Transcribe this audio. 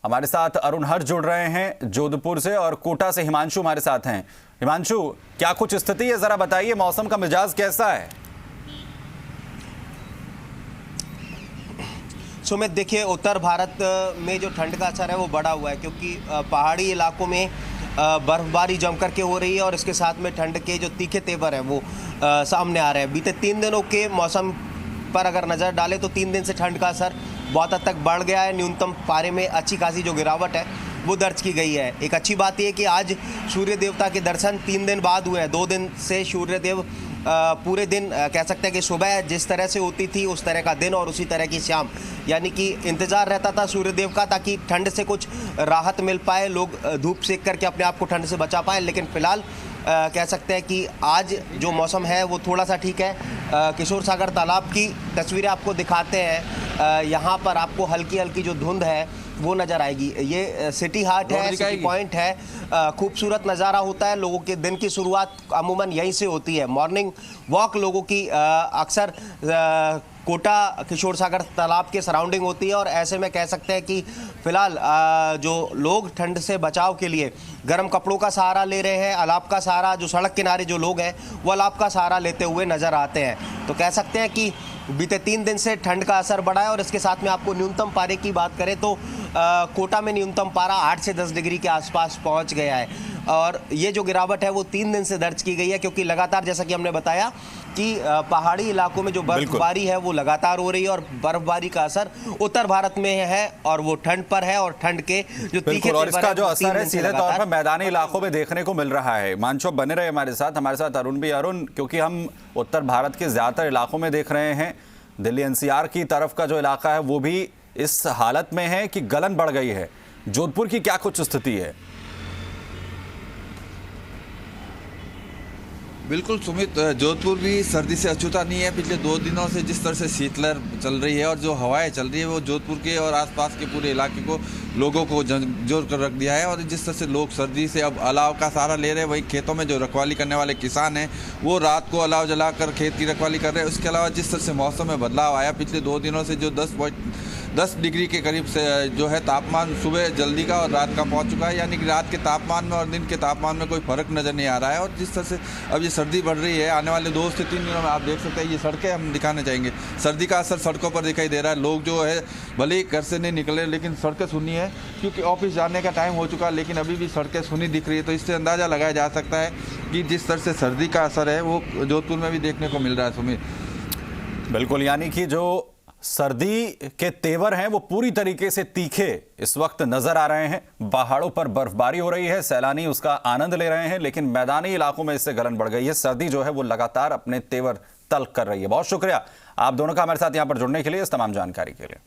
हमारे साथ अरुण हर्ष जुड़ रहे हैं जोधपुर से और कोटा से हिमांशु हमारे साथ हैं। हिमांशु, क्या कुछ स्थिति है, जरा बताइए, मौसम का मिजाज कैसा है? सुमित, देखिए, उत्तर भारत में जो ठंड का असर है वो बढ़ा हुआ है, क्योंकि पहाड़ी इलाकों में बर्फबारी जमकर के हो रही है और इसके साथ में ठंड के जो तीखे तेवर हैं वो सामने आ रहे हैं। बीते 3 दिनों के मौसम पर अगर नज़र डालें तो 3 दिन से ठंड का असर बहुत हद तक बढ़ गया है। न्यूनतम पारे में अच्छी खासी जो गिरावट है वो दर्ज की गई है। एक अच्छी बात यह कि आज सूर्य देवता के दर्शन 3 दिन बाद हुए हैं। 2 दिन से सूर्य देव पूरे दिन कह सकते हैं कि सुबह जिस तरह से होती थी उस तरह का दिन और उसी तरह की शाम, यानी कि इंतज़ार रहता था सूर्यदेव का ताकि ठंड से कुछ राहत मिल पाए, लोग धूप सेक करके अपने आप को ठंड से बचा पाएँ। लेकिन फ़िलहाल कह सकते हैं कि आज जो मौसम है वो थोड़ा सा ठीक है। किशोर सागर तालाब की तस्वीरें आपको दिखाते हैं। यहाँ पर आपको हल्की हल्की जो धुंध है वो नज़र आएगी। ये सिटी हाट है, सिटी पॉइंट है। खूबसूरत नज़ारा होता है। लोगों के दिन की शुरुआत अमूमन यहीं से होती है। मॉर्निंग वॉक लोगों की अक्सर कोटा किशोर सागर तालाब के सराउंडिंग होती है और ऐसे में कह सकते हैं कि फ़िलहाल जो लोग ठंड से बचाव के लिए गर्म कपड़ों का सहारा ले रहे हैं, अलाव का सहारा, जो सड़क किनारे जो लोग हैं वो अलाव का सहारा लेते हुए नज़र आते हैं। तो कह सकते हैं कि बीते 3 दिन से ठंड का असर बढ़ा है। और इसके साथ में आपको न्यूनतम पारे की बात करें तो कोटा में न्यूनतम पारा 8 से 10 डिग्री के आसपास पहुंच गया है। और ये जो गिरावट है वो 3 दिन से दर्ज की गई है, क्योंकि लगातार, जैसा कि हमने बताया, कि पहाड़ी इलाकों में जो बर्फबारी है वो लगातार हो रही है और बर्फबारी का असर उत्तर भारत में है और वो ठंड पर है। और ठंड के जो तीखे और इसका जो असर है सीधे तौर पर मैदानी इलाकों में देखने को मिल रहा है। मानशो, बने रहे हमारे साथ अरुण भी। अरुण, क्योंकि हम उत्तर भारत के ज्यादातर इलाकों में देख रहे हैं, दिल्ली एनसीआर की तरफ का जो इलाका है वो भी इस हालत में है कि गलन बढ़ गई है। जोधपुर की क्या कुछ स्थिति है? बिल्कुल सुमित, जोधपुर भी सर्दी से अछूता नहीं है। पिछले 2 दिनों से जिस तरह से शीतलहर चल रही है और जो हवाएं चल रही है वो जोधपुर के और आसपास के पूरे इलाके को, लोगों को झंझोर कर रख दिया है। और जिस तरह से लोग सर्दी से अब अलाव का सहारा ले रहे हैं, वहीं खेतों में जो रखवाली करने वाले किसान हैं वो रात को अलाव जलाकर खेत की रखवाली कर रहे हैं। उसके अलावा जिस तरह से मौसम में बदलाव आया पिछले 2 दिनों से, जो 10 डिग्री के करीब से जो है तापमान सुबह जल्दी का और रात का पहुंच चुका है, यानी कि रात के तापमान में और दिन के तापमान में कोई फर्क नज़र नहीं आ रहा है। और जिस तरह से अब ये सर्दी बढ़ रही है, आने वाले 2 से 3 दिनों में आप देख सकते हैं, ये सड़कें हम दिखाने चाहेंगे, सर्दी का असर सड़कों पर दिखाई दे रहा है। लोग जो है भले ही घर से नहीं निकले लेकिन सड़कें सुनी है, क्योंकि ऑफिस जाने का टाइम हो चुका है, लेकिन अभी भी सड़कें सुनी दिख रही है। तो इससे अंदाज़ा लगाया जा सकता है कि जिस तरह से सर्दी का असर है वो जोधपुर में भी देखने को मिल रहा है। सुमित, बिल्कुल, यानी कि जो सर्दी के तेवर हैं वो पूरी तरीके से तीखे इस वक्त नजर आ रहे हैं। पहाड़ों पर बर्फबारी हो रही है, सैलानी उसका आनंद ले रहे हैं, लेकिन मैदानी इलाकों में इससे गलन बढ़ गई है। सर्दी जो है वो लगातार अपने तेवर तल्ख कर रही है। बहुत शुक्रिया आप दोनों का हमारे साथ यहां पर जुड़ने के लिए, इस तमाम जानकारी के लिए।